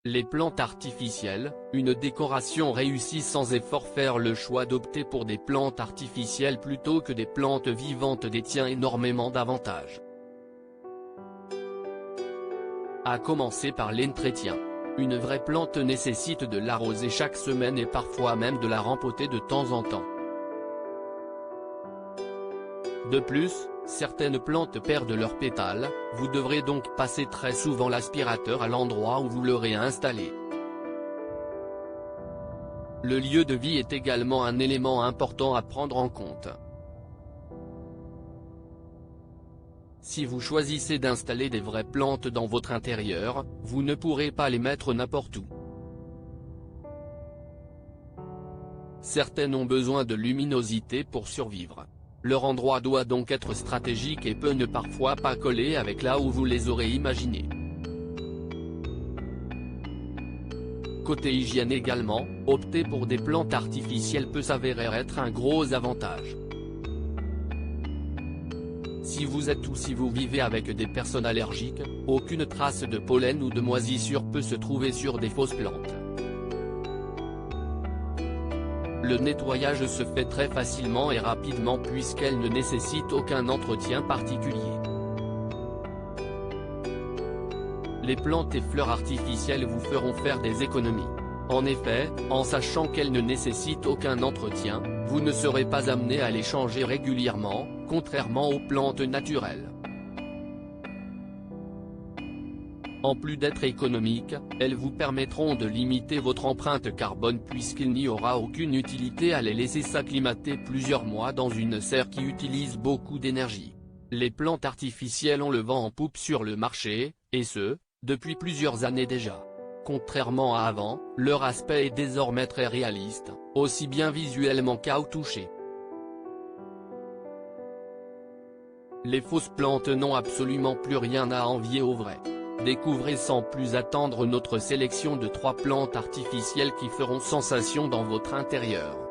Les plantes artificielles, une décoration réussie sans effort. Faire le choix d'opter pour des plantes artificielles plutôt que des plantes vivantes détient énormément d'avantages. À commencer par l'entretien. Une vraie plante nécessite de l'arroser chaque semaine et parfois même de la rempoter de temps en temps. De plus, certaines plantes perdent leurs pétales, vous devrez donc passer très souvent l'aspirateur à l'endroit où vous l'aurez installé. Le lieu de vie est également un élément important à prendre en compte. Si vous choisissez d'installer des vraies plantes dans votre intérieur, vous ne pourrez pas les mettre n'importe où. Certaines ont besoin de luminosité pour survivre. Leur endroit doit donc être stratégique et peut ne parfois pas coller avec là où vous les aurez imaginées. Côté hygiène également, opter pour des plantes artificielles peut s'avérer être un gros avantage. Si vous êtes ou si vous vivez avec des personnes allergiques, aucune trace de pollen ou de moisissure peut se trouver sur des fausses plantes. Le nettoyage se fait très facilement et rapidement puisqu'elle ne nécessite aucun entretien particulier. Les plantes et fleurs artificielles vous feront faire des économies. En effet, en sachant qu'elles ne nécessitent aucun entretien, vous ne serez pas amené à les changer régulièrement, contrairement aux plantes naturelles. En plus d'être économiques, elles vous permettront de limiter votre empreinte carbone puisqu'il n'y aura aucune utilité à les laisser s'acclimater plusieurs mois dans une serre qui utilise beaucoup d'énergie. Les plantes artificielles ont le vent en poupe sur le marché, et ce, depuis plusieurs années déjà. Contrairement à avant, leur aspect est désormais très réaliste, aussi bien visuellement qu'au toucher. Les fausses plantes n'ont absolument plus rien à envier aux vraies. Découvrez sans plus attendre notre sélection de 3 plantes artificielles qui feront sensation dans votre intérieur.